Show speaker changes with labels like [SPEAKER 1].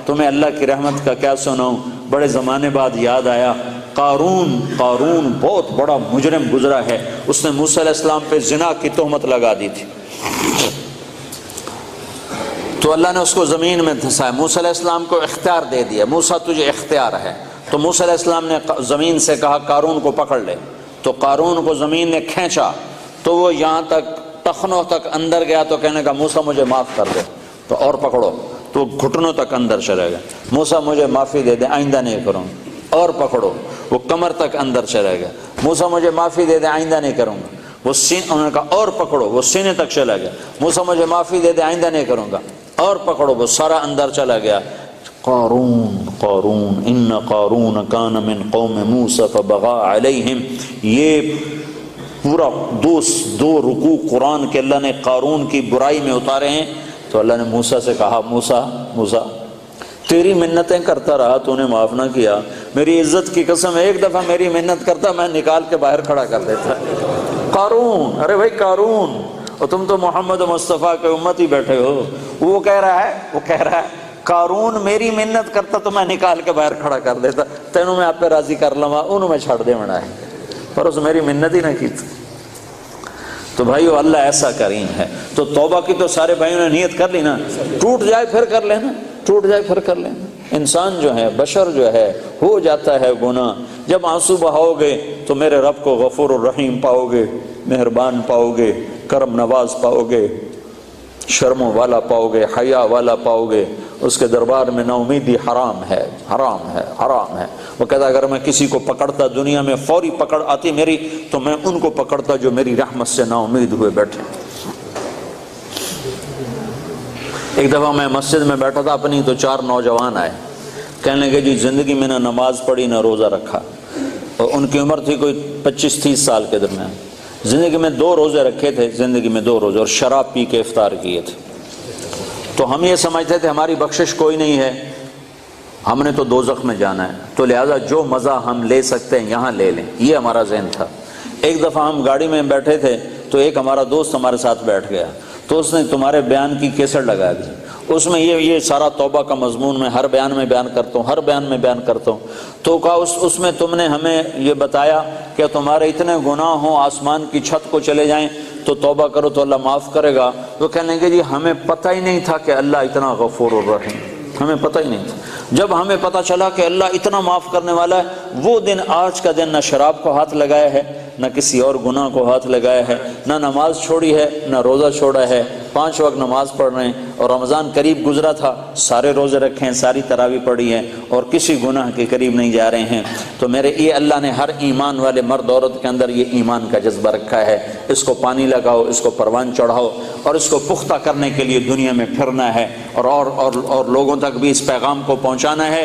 [SPEAKER 1] تمہیں اللہ کی رحمت کا کیا سناؤں، بڑے زمانے بعد یاد آیا قارون بہت بڑا مجرم گزرا ہے، اس نے موسیٰ علیہ السلام پہ زنا کی تہمت لگا دی تھی، تو اللہ نے اس کو زمین میں دھسایا، موسیٰ علیہ السلام کو اختیار دے دیا، موسیٰ تجھے اختیار ہے، تو موسیٰ علیہ السلام نے زمین سے کہا قارون کو پکڑ لے، تو قارون کو زمین نے کھینچا تو وہ یہاں تک ٹخنوں تک اندر گیا، تو کہنے کا موسیٰ مجھے معاف کر دے، تو اور پکڑو، تو گھٹنوں تک اندر چلے گئے، موسیٰ مجھے معافی دے دے آئندہ نہیں کروں، اور پکڑو، وہ کمر تک اندر چلے گئے، موسیٰ مجھے معافی دے دے آئندہ نہیں کروں گا، وہ انہوں نے کہا اور پکڑو، وہ سینے تک چلا گیا، موسیٰ مجھے معافی دے دے آئندہ نہیں کروں گا، اور پکڑو، وہ سارا اندر چلا گیا۔ قارون ان قارون کان من قوم موسیٰ فبغى علیہم، یہ پورا دو رکوع قرآن کے اللہ نے قارون کی برائی میں اتارے ہیں۔ تو اللہ نے موسیٰ سے کہا موسیٰ تیری منتیں کرتا رہا، تو نے معاف نہ کیا، میری عزت کی قسم ایک دفعہ میری منت کرتا میں نکال کے باہر کھڑا کر دیتا۔ قارون، ارے بھائی قارون، اور تم تو محمد مصطفیٰ کے امت ہی بیٹھے ہو، وہ کہہ رہا ہے قارون میری منت کرتا تو میں نکال کے باہر کھڑا کر دیتا، تینوں میں آپ پہ راضی کر لوا، انہوں میں چھڑ دے منا ہے، پر اس میری منت ہی نہ کی تھی۔ تو بھائیو اللہ ایسا کریم ہے۔ تو توبہ کی تو سارے بھائیوں نے نیت کر لی نا، ٹوٹ جائے پھر کر لینا، انسان جو ہے، بشر جو ہے، ہو جاتا ہے گناہ، جب آنسو بہاؤ گے تو میرے رب کو غفور الرحیم پاؤ گے، مہربان پاؤ گے، کرم نواز پاؤ گے، شرم والا پاؤ گے، حیا والا پاؤ گے، اس کے دربار میں نا امیدی حرام ہے۔ وہ کہتا اگر میں کسی کو پکڑتا، دنیا میں فوری پکڑ آتی میری، تو میں ان کو پکڑتا جو میری رحمت سے نا امید ہوئے بیٹھے۔ ایک دفعہ میں مسجد میں بیٹھا تھا اپنی، تو 4 نوجوان آئے، کہنے لگے جی زندگی میں نہ نماز پڑھی نہ روزہ رکھا، اور ان کی عمر تھی کوئی 25-30 سال کے درمیان، زندگی میں 2 روزے رکھے تھے، اور شراب پی کے افطار کیے تھے۔ تو ہم یہ سمجھتے تھے ہماری بخشش کوئی نہیں ہے، ہم نے تو دوزخ میں جانا ہے، تو لہٰذا جو مزہ ہم لے سکتے ہیں یہاں لے لیں، یہ ہمارا ذہن تھا۔ ایک دفعہ ہم گاڑی میں بیٹھے تھے، تو ایک ہمارا دوست ہمارے ساتھ بیٹھ گیا، تو اس نے تمہارے بیان کی کیسٹ لگا دی، اس میں یہ سارا توبہ کا مضمون میں ہر بیان میں بیان کرتا ہوں، تو کہا اس میں تم نے ہمیں یہ بتایا کہ تمہارے اتنے گناہ ہوں آسمان کی چھت کو چلے جائیں تو توبہ کرو تو اللہ معاف کرے گا۔ تو کہنے لگے جی ہمیں پتہ ہی نہیں تھا کہ اللہ اتنا غفور الرحیم، ہمیں پتہ ہی نہیں تھا۔ جب ہمیں پتہ چلا کہ اللہ اتنا معاف کرنے والا ہے، وہ دن آج کا دن نہ شراب کو ہاتھ لگایا ہے، نہ کسی اور گناہ کو ہاتھ لگایا ہے، نہ نماز چھوڑی ہے، نہ روزہ چھوڑا ہے، 5 وقت نماز پڑھ رہے ہیں، اور رمضان قریب گزرا تھا، سارے روزے رکھے ہیں، ساری تراویح پڑھی ہے، اور کسی گناہ کے قریب نہیں جا رہے ہیں۔ تو یہ اللہ نے ہر ایمان والے مرد عورت کے اندر یہ ایمان کا جذبہ رکھا ہے، اس کو پانی لگاؤ، اس کو پروان چڑھاؤ، اور اس کو پختہ کرنے کے لیے دنیا میں پھرنا ہے، اور لوگوں تک بھی اس پیغام کو پہنچانا ہے